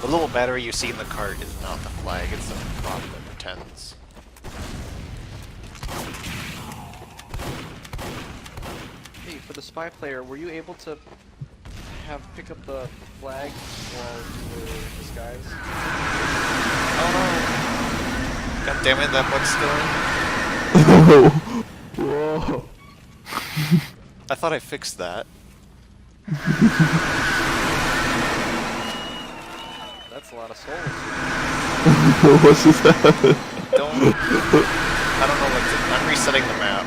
The little battery you see in the cart is not the flag, it's a prop that pretends. Hey, for the spy player, were you able to pick up the flag while you were disguised? Oh no! God damn it, that bug's still in. Whoa. I thought I fixed that. That's a lot of souls. What's just that? I don't know what to... I'm resetting the map.